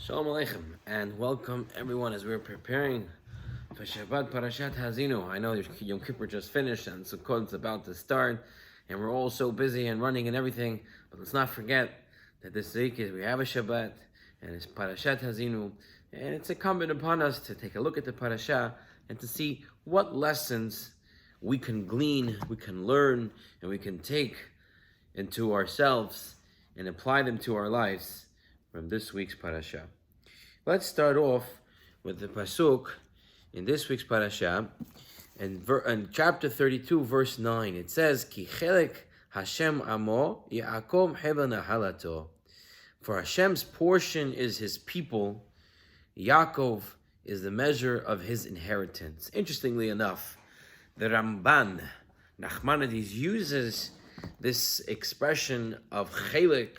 Shalom Aleichem, and welcome everyone as we're preparing for Shabbat Parshat Haazinu. I know Yom Kippur just finished and Sukkot is about to start, and we're all so busy and running and everything, but let's not forget that this week we have a Shabbat, and it's Parshat Haazinu, and it's incumbent upon us to take a look at the Parashah and to see what lessons we can glean, we can learn, and we can take into ourselves and apply them to our lives from this week's parasha. Let's start off with the pasuk in this week's parasha, and chapter 32, verse 9. It says, "Ki chelek Hashem amo, Yaakov hevel nahalato." For Hashem's portion is His people, Yaakov is the measure of His inheritance. Interestingly enough, the Ramban, Nachmanides, uses this expression of chelek,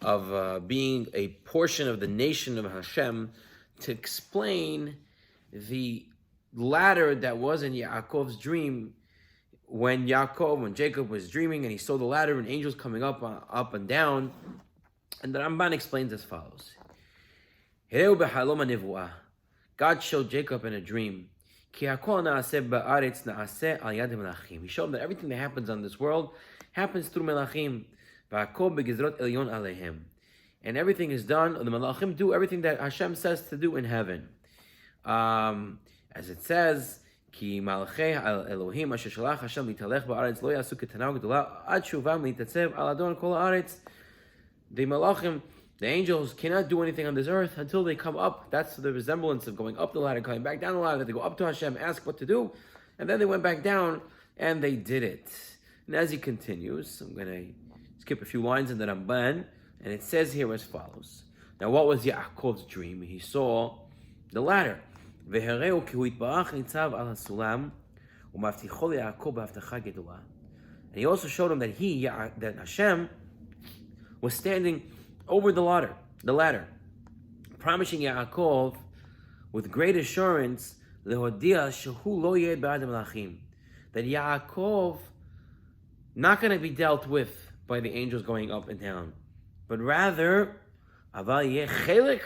of being a portion of the nation of Hashem, to explain the ladder that was in Yaakov's dream when Jacob was dreaming and he saw the ladder and angels coming up and down. And the Ramban explains as follows. God showed Jacob in a dream. He showed him that everything that happens on this world happens through melachim. And everything is done, the Malachim do everything that Hashem says to do in heaven. As it says, Ki malachei Elohim asher shalach Hashem litalech ba'aretz lo yasu ketanav gedola ad shuvam litatzev al adon kol haaretz. The Malachim, the angels, cannot do anything on this earth until they come up. That's the resemblance of going up the ladder, coming back down the ladder. They go up to Hashem, ask what to do, and then they went back down, and they did it. And as he continues, I'm going to skip a few lines in the Ramban, and it says here as follows. Now, what was Yaakov's dream? He saw the ladder. And he also showed him that Hashem was standing over the ladder, promising Yaakov with great assurance that Yaakov not going to be dealt with by the angels going up and down, but rather, aval yeh chelek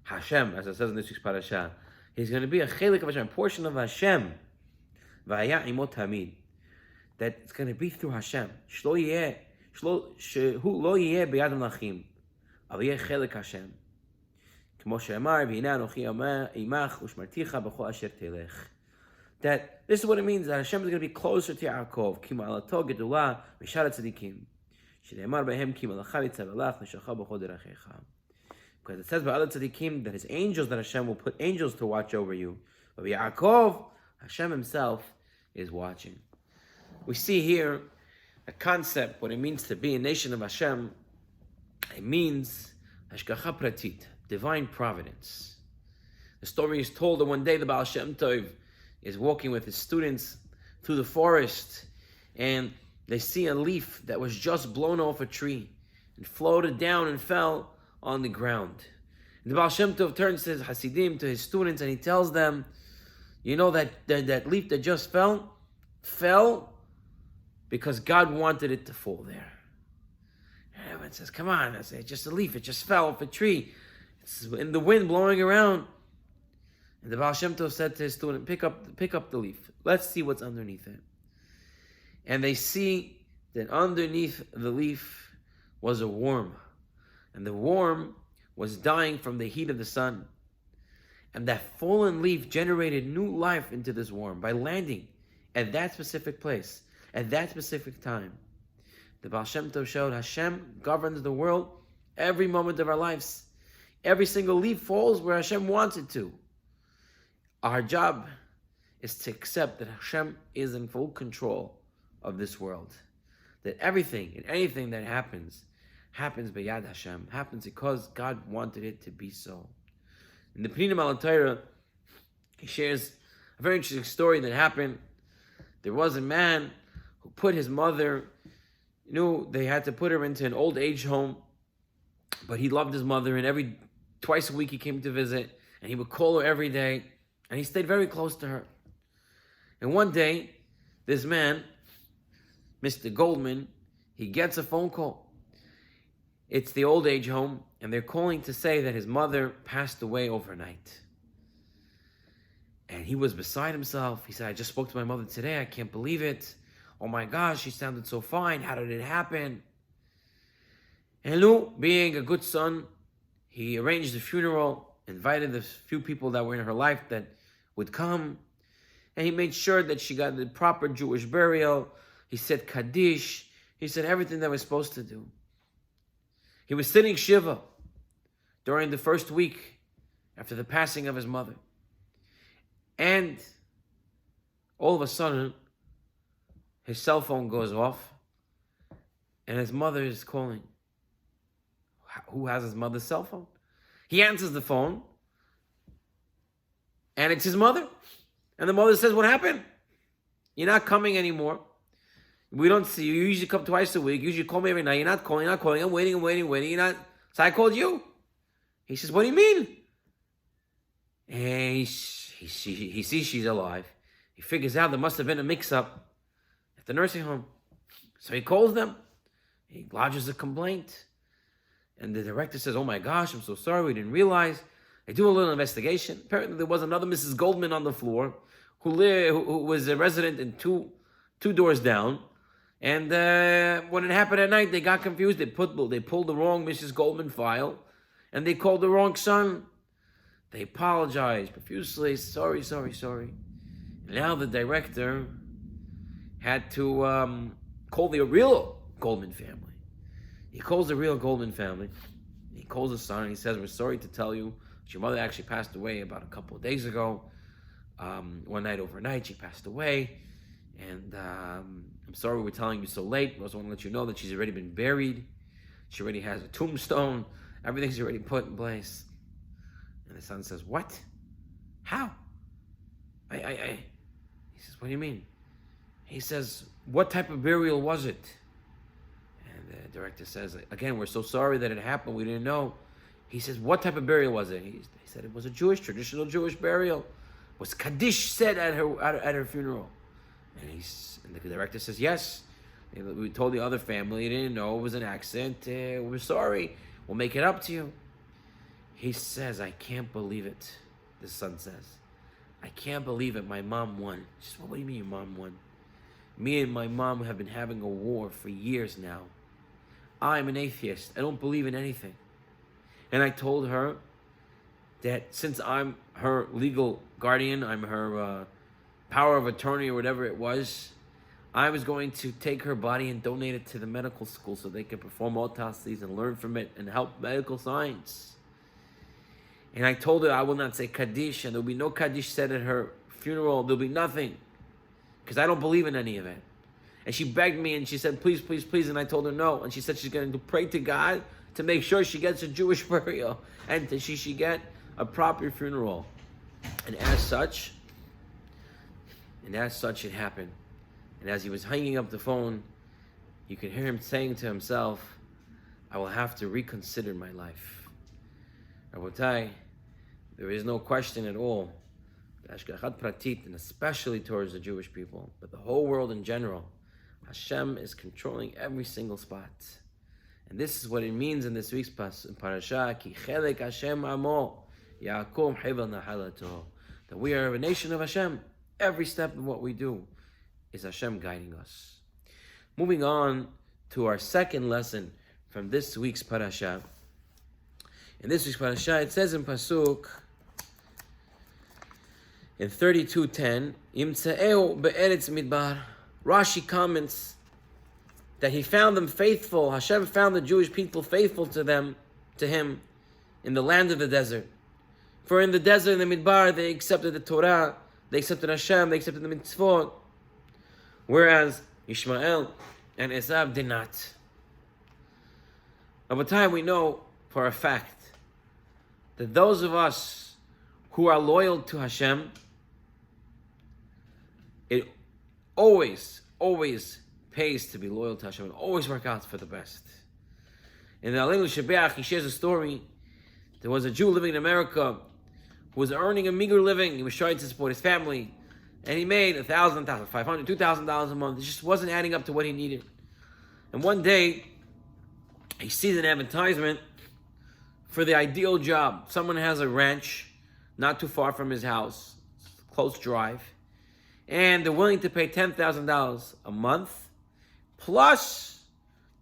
Hashem, as it says in this week's parasha, he's going to be a chelek of Hashem, a portion of Hashem, v'haya imo tamid, that it's going to be through Hashem. Shehu lo yeh b'yad melachim, aval yeh chelek Hashem. K'mo she'amar v'hina anochi imach u'shmarticha b'chol asher telech. That this is what it means, that Hashem is going to be closer to Yaakov. Ki ma'alato gedulah v'shar tzadikim. Because it says by other tzaddikim that his angels, that Hashem will put angels to watch over you. But Yaakov, Hashem himself is watching. We see here a concept, what it means to be a nation of Hashem. It means hashgacha pratit, divine providence. The story is told that one day the Baal Shem Tov is walking with his students through the forest, and they see a leaf that was just blown off a tree and floated down and fell on the ground. And the Baal Shem Tov turns to his Hasidim, to his students, and he tells them, you know that leaf that just fell because God wanted it to fall there. And everyone says, come on, it's just a leaf, it just fell off a tree. It's in the wind blowing around. And the Baal Shem Tov said to his student, pick up the leaf. Let's see what's underneath it. And they see that underneath the leaf was a worm. And the worm was dying from the heat of the sun. And that fallen leaf generated new life into this worm by landing at that specific place, at that specific time. The Baal Shem Tov showed Hashem governs the world every moment of our lives. Every single leaf falls where Hashem wants it to. Our job is to accept that Hashem is in full control of this world. That everything and anything that happens by Yad Hashem, happens because God wanted it to be so. In the Pninim al Torah, he shares a very interesting story that happened. There was a man who put his mother, they had to put her into an old age home, but he loved his mother, and twice a week he came to visit, and he would call her every day, and he stayed very close to her. And one day, this man, Mr. Goldman, he gets a phone call. It's the old age home, and they're calling to say that his mother passed away overnight. And he was beside himself. He said, I just spoke to my mother today. I can't believe it. Oh my gosh, she sounded so fine. How did it happen? And Lu, being a good son, he arranged the funeral, invited the few people that were in her life that would come, and he made sure that she got the proper Jewish burial. He said Kaddish. He said everything that was supposed to do. He was sitting Shiva during the first week after the passing of his mother. And all of a sudden, his cell phone goes off, and his mother is calling. Who has his mother's cell phone? He answers the phone, and it's his mother. And the mother says, what happened? You're not coming anymore. We don't see you. You usually come twice a week. You usually call me every night. You're not calling. I'm waiting. You're not. So I called you. He says, what do you mean? And he sees she's alive. He figures out there must have been a mix-up at the nursing home. So he calls them. He lodges a complaint. And the director says, oh my gosh, I'm so sorry. We didn't realize. They do a little investigation. Apparently there was another Mrs. Goldman on the floor who was a resident in two doors down. And when it happened at night, they got confused. They pulled the wrong Mrs. Goldman file, and they called the wrong son. They apologized profusely. Sorry. Now the director had to call the real Goldman family. He calls the real Goldman family. He calls the son, and he says, we're sorry to tell you, your mother actually passed away about a couple of days ago. One night overnight, she passed away. And I'm sorry we're telling you so late. We also want to let you know that she's already been buried. She already has a tombstone. Everything's already put in place. And the son says, what? How? He says, what do you mean? He says, what type of burial was it? And the director says, again, we're so sorry that it happened. We didn't know. He says, what type of burial was it? He said it was a traditional Jewish burial. Was Kaddish said at her funeral? And the director says, yes. We told the other family, didn't know it was an accident. We're sorry. We'll make it up to you. He says, I can't believe it. The son says, I can't believe it. My mom won. She says, what do you mean your mom won? Me and my mom have been having a war for years now. I'm an atheist. I don't believe in anything. And I told her that since I'm her legal guardian, I'm her power of attorney or whatever it was, I was going to take her body and donate it to the medical school so they could perform autopsies and learn from it and help medical science. And I told her I will not say Kaddish, and there'll be no Kaddish said at her funeral. There'll be nothing, because I don't believe in any of it. And she begged me, and she said, please, please, please. And I told her no. And she said she's going to pray to God to make sure she gets a Jewish burial and that she should get a proper funeral. And as such, it happened. And as he was hanging up the phone, you could hear him saying to himself, I will have to reconsider my life. Rabotai, there is no question at all, Ashgachat Pratit, and especially towards the Jewish people, but the whole world in general, Hashem is controlling every single spot. And this is what it means in this week's Parashah, Ki Chelek Hashem Amo, Yaakov Hevel Nahalato, that we are a nation of Hashem. Every step of what we do is Hashem guiding us. Moving on to our second lesson from this week's Parashah. In this week's Parashah, it says in Pasuk, in 32:10, Yimtze'eu be'eretz midbar. Rashi comments that he found them faithful. Hashem found the Jewish people faithful to him, in the land of the desert. For in the desert, in the midbar, they accepted the Torah, they accepted Hashem, they accepted the mitzvot, whereas Ishmael and Esav did not. Over time, we know for a fact that those of us who are loyal to Hashem, it always pays to be loyal to Hashem and always work out for the best. In the Aleinu Shebeach, he shares a story. There was a Jew living in America who was earning a meager living. He was trying to support his family, and he made $1,000, $500, $2,000 a month. It just wasn't adding up to what he needed. And one day, he sees an advertisement for the ideal job. Someone has a ranch not too far from his house, close drive, and they're willing to pay $10,000 a month, plus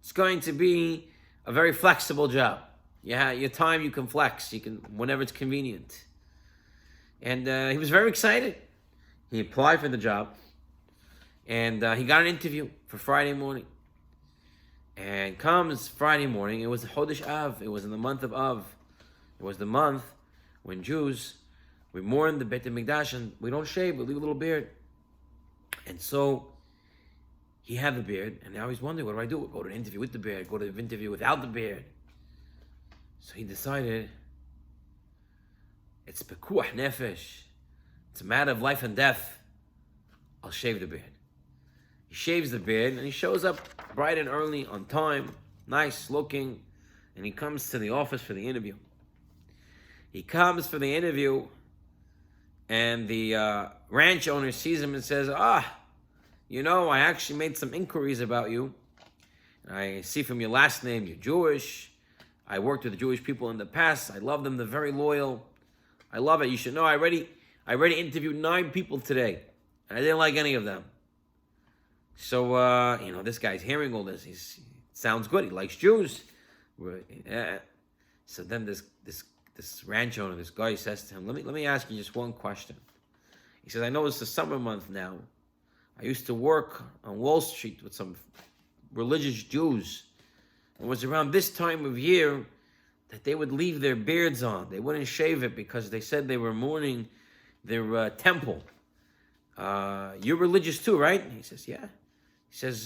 it's going to be a very flexible job. Yeah, your time you can flex, you can whenever it's convenient. And he was very excited. He applied for the job, and he got an interview for Friday morning. And comes Friday morning, it was Chodesh Av, it was in the month of Av. It was the month when Jews, we mourn the Beit HaMikdash and we don't shave, we leave a little beard. And so he had the beard, and now he's wondering, what do I do? Go to an interview with the beard, go to an interview without the beard. So he decided, it's Pekuach Nefesh, it's a matter of life and death. I'll shave the beard. He shaves the beard and he shows up bright and early, on time, nice looking, and he comes to the office for the interview. He comes for the interview, and the ranch owner sees him and says, I actually made some inquiries about you. I see from your last name you're Jewish. I worked with the Jewish people in the past. I love them. They're very loyal. I love it. You should know I already interviewed 9 people today, and I didn't like any of them. So, this guy's hearing all this. He sounds good. He likes Jews. So then this ranch owner, this guy says to him, let me ask you just one question. He says, I know it's the summer month now. I used to work on Wall Street with some religious Jews. It was around this time of year that they would leave their beards on. They wouldn't shave it because they said they were mourning their temple. You're religious too, right? He says, yeah. He says,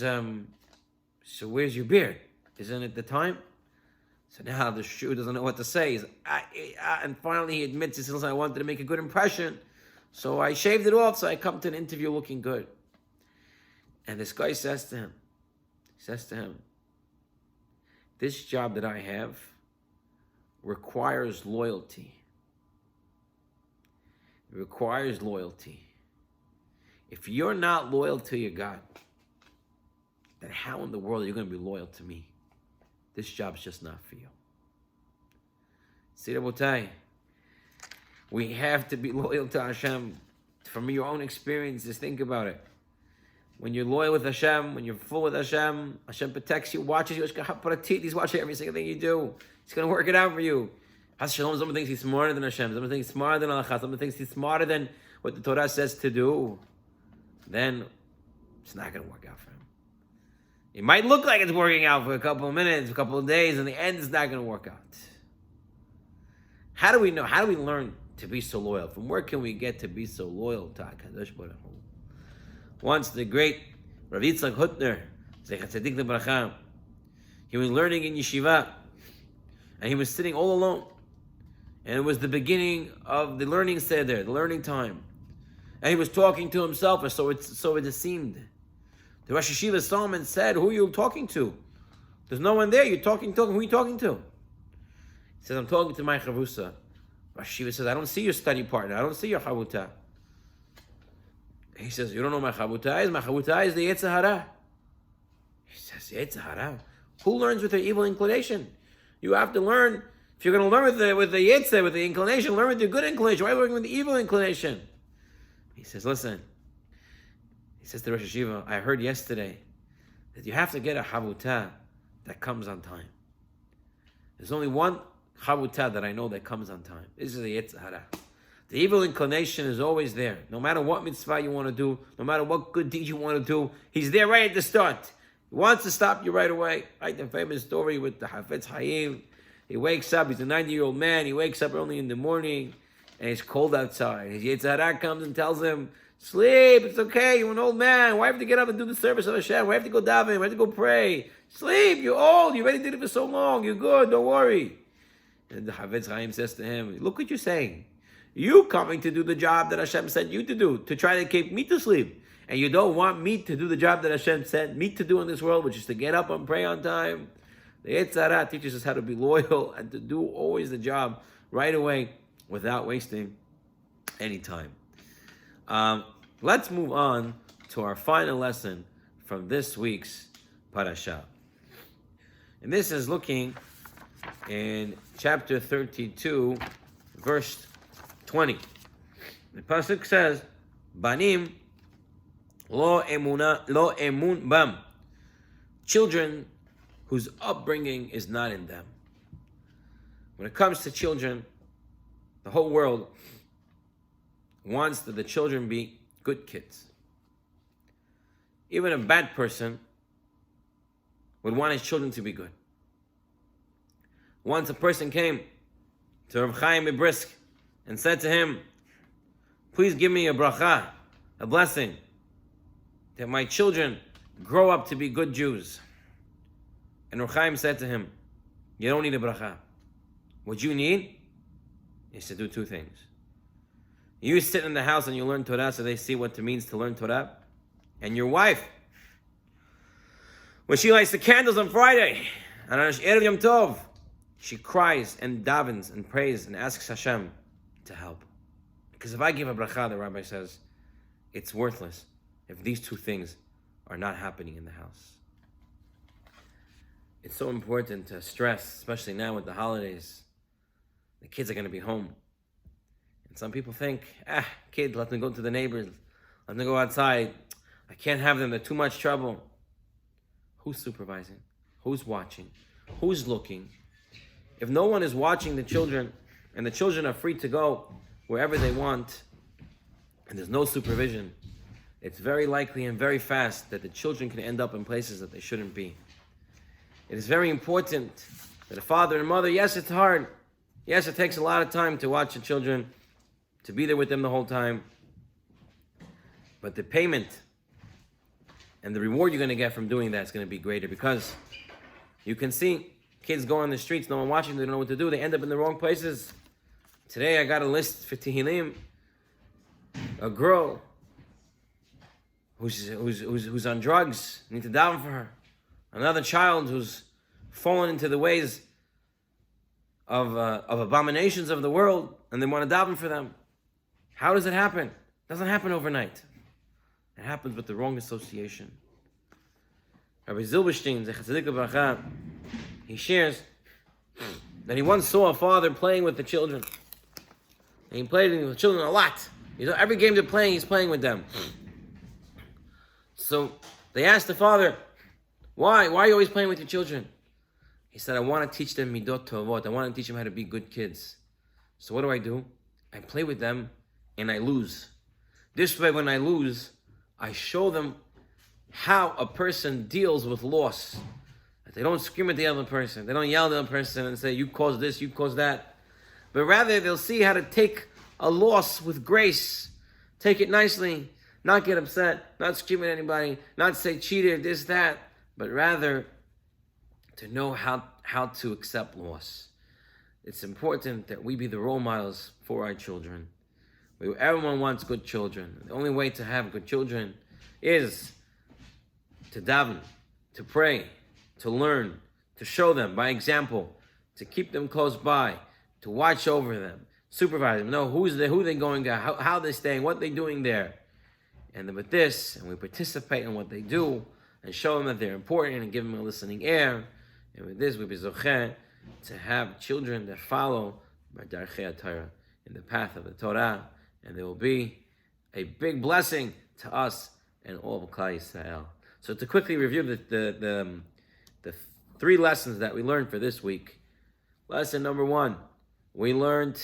so where's your beard? Isn't it the time? So now the Jew doesn't know what to say. And finally he admits, he says, I wanted to make a good impression, so I shaved it off, so I come to an interview looking good. And this guy says to him, this job that I have requires loyalty. It requires loyalty. If you're not loyal to your God, then how in the world are you going to be loyal to me? This job's just not for you. See, Rabotai, we have to be loyal to Hashem. From your own experience, just think about it. When you're loyal with Hashem, when you're full with Hashem, Hashem protects you, watches you. He's watching every single thing you do. He's going to work it out for you. Hashem, someone thinks he's smarter than Hashem. Someone thinks he's smarter than Allah. Someone thinks he's smarter than what the Torah says to do. Then it's not going to work out for him. It might look like it's working out for a couple of minutes, a couple of days. In the end, it's not going to work out. How do we know? How do we learn to be so loyal? From where can we get to be so loyal to HaKadosh Baruch Hu? Once the great Rav Yitzchak Hutner, Zecher Tzadik Lebracha, he was learning in yeshiva, and he was sitting all alone. And it was the beginning of the learning seder, the learning time. And he was talking to himself, or so it seemed. The Rosh Hashiva saw him and said, who are you talking to? There's no one there. You're talking. Who are you talking to? He says, I'm talking to my chavusa. Rosh Hashiva says, I don't see your study partner. I don't see your chavuta. He says, you don't know my chavuta is? My chavuta is the Yetzer Hara. He says, Yetzer Hara? Who learns with their evil inclination? You have to learn. If you're going to learn with the Yetzer, with the inclination, learn with the good inclination. Why are you learning with the evil inclination? He says, listen. He says to Rosh Hashiva, I heard yesterday that you have to get a chavuta that comes on time. There's only one chavuta that I know that comes on time. This is the Yetzer Hara. The evil inclination is always there. No matter what mitzvah you want to do, no matter what good deed you want to do, he's there right at the start. He wants to stop you right away. Right, the famous story with the Hafetz Hayim. He wakes up, he's a 90-year-old man, he wakes up early in the morning, and it's cold outside. His Yetzer Hara comes and tells him, sleep, it's okay, you're an old man. Why have to get up and do the service of Hashem? Why have to go daven? Why have to go pray? Sleep, you're old, you already did it for so long, you're good, don't worry. And the Hafetz Hayim says to him, look what you're saying. You coming to do the job that Hashem sent you to do, to try to keep me to sleep. And you don't want me to do the job that Hashem sent me to do in this world, which is to get up and pray on time. The Yetzer Hara teaches us how to be loyal and to do always the job right away without wasting any time. Let's move on to our final lesson from this week's Parashah. And this is looking in chapter 32, verse 20. The pasuk says, "Banim lo emun bam." Children whose upbringing is not in them. When it comes to children, the whole world wants that the children be good kids. Even a bad person would want his children to be good. Once a person came to Rav Chaim Ibrisk and said to him, "Please give me a bracha, a blessing, that my children grow up to be good Jews." And Rav Chaim said to him, "You don't need a bracha. What you need is to do two things. You sit in the house and you learn Torah so they see what it means to learn Torah. And your wife, when she lights the candles on Friday, and on Erev Yom Tov, she cries and davens and prays and asks Hashem to help. Because if I give a bracha," the rabbi says, "it's worthless if these two things are not happening in the house." It's so important to stress, especially now with the holidays. The kids are going to be home. And some people think, kid, let them go to the neighbors. Let them go outside. I can't have them. They're too much trouble. Who's supervising? Who's watching? Who's looking? If no one is watching the children, and the children are free to go wherever they want, and there's no supervision, it's very likely and very fast that the children can end up in places that they shouldn't be. It is very important that a father and mother, yes, it's hard. Yes, it takes a lot of time to watch the children, to be there with them the whole time. But the payment and the reward you're going to get from doing that is going to be greater, because you can see kids go on the streets, no one watching, they don't know what to do. They end up in the wrong places. Today I got a list for Tehillim. A girl who's on drugs, I need to daven for her. Another child who's fallen into the ways of abominations of the world, and they want to daven for them. How does it happen? It doesn't happen overnight. It happens with the wrong association. Rabbi Zilberstein, Zecher Tzadik Livracha, he shares that he once saw a father playing with the children. And he played with the children a lot. You know, every game they're playing, he's playing with them. So they asked the father, Why are you always playing with your children? He said, I want to teach them midot tovot. I want to teach them how to be good kids. So what do? I play with them and I lose. This way, when I lose, I show them how a person deals with loss. They don't scream at the other person. They don't yell at the other person and say, you caused this, you caused that. But rather, they'll see how to take a loss with grace. Take it nicely. Not get upset. Not scream at anybody. Not say cheated, this, that. But rather, to know how to accept loss. It's important that we be the role models for our children. Everyone wants good children. The only way to have good children is to daven, to pray, to learn, to show them by example, to keep them close by, to watch over them, supervise them, know who they're going to, how they're staying, what they're doing there. And then with this, and we participate in what they do, and show them that they're important, and give them a listening ear. And with this, we be zocheh to have children that follow by darchei Torah, in the path of the Torah, and they will be a big blessing to us and all of Klal Yisrael. So to quickly review the three lessons that we learned for this week. Lesson number 1, we learned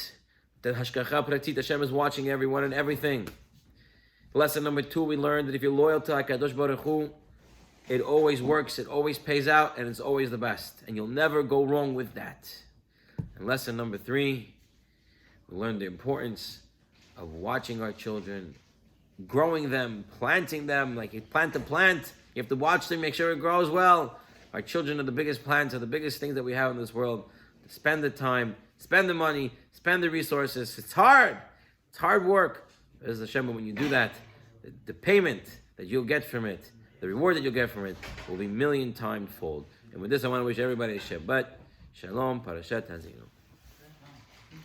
that Hashgacha Pratit, Hashem is watching everyone and everything. Lesson number 2, we learned that if you're loyal to HaKadosh Baruch Hu, it always works, it always pays out, and it's always the best. And you'll never go wrong with that. And lesson number 3, we learned the importance of watching our children, growing them, planting them. Like you plant a plant, you have to watch them, make sure it grows well. Our children are the biggest plants, are the biggest things that we have in this world. Spend the time, spend the money, spend the resources. It's hard. It's hard work. As Hashem, but when you do that, the payment that you'll get from it, the reward that you'll get from it, will be 1,000,000 times fold. And with this, I want to wish everybody a Shabbat Shalom, Parshat Haazinu.